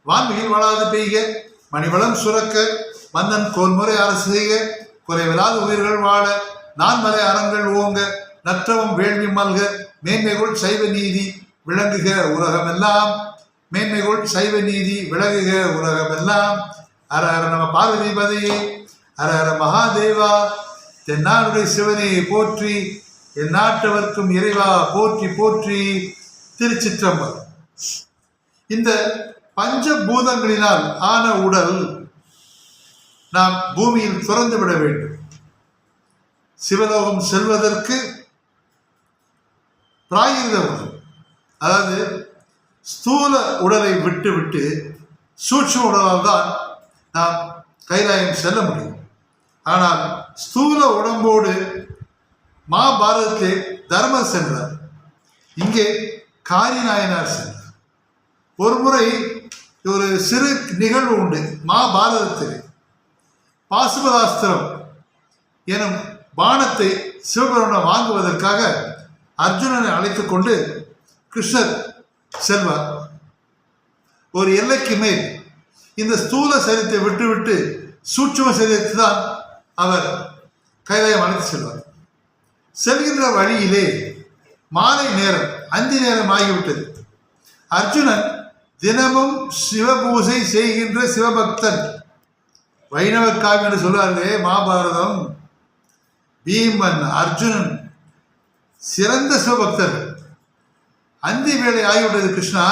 வான்மியில் வளாது பெய்க, மணிவளம் சுரக்க, மன்னன் கோன்முறை அரசு செய்க, குறைவிலாத உயிர்கள் வாழ, நான்மலை அறங்கள் ஓங்க, நற்றவம் வேள்வி மல்க, மேன்மைகொள் சைவ நீதி விளங்குக உலகமெல்லாம், மேன்மைகொள் சைவ நீதி விளங்குக உலகமெல்லாம். ஹர ஹர நம பார்வதிபதியே, ஹர ஹர மகாதேவா. தென்னாடுடைய சிவனே போற்றி, என் நாட்டவர்க்கும் இறைவா போற்றி போற்றி. திருச்சிற்றம்பலம். இந்த பஞ்சபூதங்களினால் ஆன உடல் நாம் பூமியில் துறந்து விட வேண்டும். சிவலோகம் செல்வதற்கு பிராகிருத உடல், அதாவது ஸ்தூல உடலை விட்டு விட்டு சூட்சும உடலால் தான் நாம் கைலாயம் செல்ல முடியும். ஆனால் ஸ்தூல உடம்போடு மகாபாரதத்திலே தர்மர் சென்றார், இங்கே காரி நாயனார் சென்றார். ஒரு முறை ஒரு சிறு நிகழ்வு உண்டு. மகாபாரதத்திலே பாசுபதாஸ்திரம் எனும் பானத்தை சிவபெருமான் வாங்குவதற்காக அர்ஜுனனை அழைத்துக் கொண்டு கிருஷ்ணர் செல்வார். ஒரு எல்லைக்கு மேல் இந்த ஸ்தூல சரீரத்தை விட்டுவிட்டு சூட்சும சரீரத்தை தான் அவர் கைலாயம் அழைத்து செல்வார். செல்கின்ற வழியிலே மாலை நேரம், அந்தி நேரம் ஆகிவிட்டது. அர்ஜுனன் தினமும் சிவபூசை செய்கின்ற சிவபக்தன், வைணவ காவியம் என்று சொல்வார்களே மகாபாரதம். பீமன், அர்ஜுனன் சிறந்த சிவபக்தர்கள். அந்தி வேளை ஆகிவிட்டது. கிருஷ்ணா,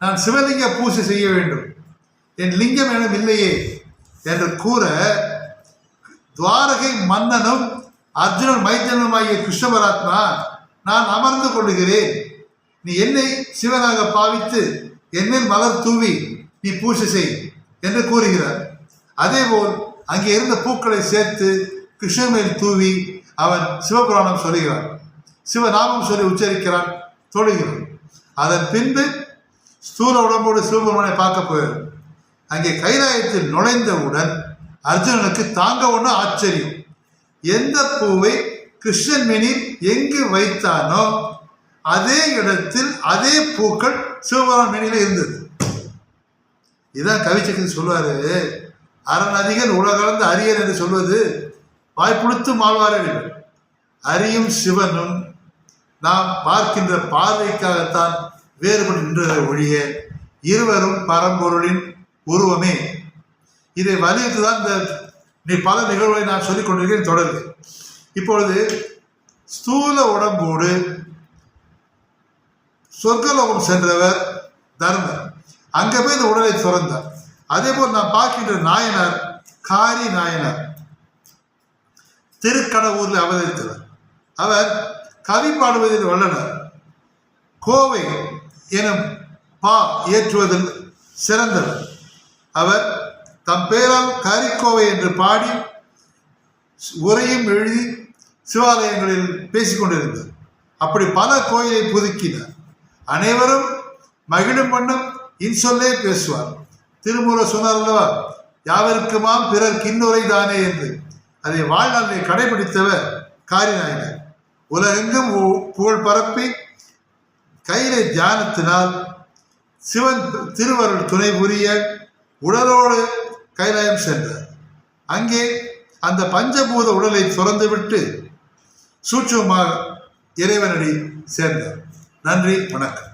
நான் சிவலிங்க பூசை செய்ய வேண்டும், என் லிங்கம் எனும் இல்லையே என்று கூற, துவாரகை மன்னனும் அர்ஜுனன் மைத்தனுமாகிய கிருஷ்ண பரமாத்மா, நான் அமர்ந்து கொள்ளுகிறேன், நீ என்னை சிவனாக பாவித்து என்மேல் மலர் தூவி நீ பூசை செய் என்று கூறுகிறார். அதேபோல் அங்கே இருந்த பூக்களை சேர்த்து கிருஷ்ணன் மேல் தூவி அவன் சிவபுராணம் சொல்லுகிறான், சிவநாமம் சொல்லி உச்சரிக்கிறான், தொழுகிறான். அதன் பின்பு ஸ்தூல உடம்போடு சிவபெருமானை பார்க்க போயிடும். அங்கே கைலாயத்தில் நுழைந்தவுடன் அர்ஜுனனுக்கு தாங்க ஒன்று ஆச்சரியம். எந்த பூவை கிருஷ்ணன் மேனில் எங்கு வைத்தானோ அதே இடத்தில் அதே பூக்கள் சிவபெருமான் மேனில இருந்தது. இதுதான் கவிச்சக்கரி சொல்வாரு, அறநதிகள் உலகளந்த அரியன் என்று சொல்வது வாய்ப்புழுத்து மாழ்வார்கள். அறியும் சிவனும் நாம் பார்க்கின்ற பார்வைக்காகத்தான் வேறுபட்டு நின்றதை ஒழிய இருவரும் பரம்பொருளின் உருவமே. இதை வலியுறுத்துதான் இந்த பல நிகழ்வுகளை நான் சொல்லிக் கொண்டிருக்கிறேன் தொடர்ந்து. இப்பொழுது ஸ்தூல உடம்போடு சொர்க்கலோகம் சென்றவர் தர்மர், அங்கே போய் இந்த உடலை துறந்தார். அதே போல் நான் பார்க்கின்ற நாயனார் காரி நாயனார் திருக்கடவுரில் அவதரித்தவர். அவர் கவி பாடுவதில் வல்லனர். கோவை எனும் பா ஏற்றுவதில் சிறந்தவர். அவர் தம் பெயரால் கரிக்கோவை என்று பாடி உரையும் எழுதி சிவாலயங்களில் பேசிக்கொண்டிருந்தார். அப்படி பல கோயிலை புதுக்கினார். அனைவரும் மகிழும் வண்ணம் இன்சொல்லே பேசுவார். திருமூலர் சொன்னார் அல்லவா, யாவருக்குமாம் பிறர் கின்னுரை தானே என்று. அதை வாழ்நாளை கடைபிடித்தவர் காரிநாயனர். உலகெங்கும் புகழ் பரப்பி கையிலே தியானத்தினால் சிவன் திருவருள் துணை புரிய உடலோடு கைலாயம் சென்றார். அங்கே அந்த பஞ்சபூத உடலை துறந்துவிட்டு சூட்சுமமாக இறைவனடி சேர்ந்தார். நன்றி, வணக்கம்.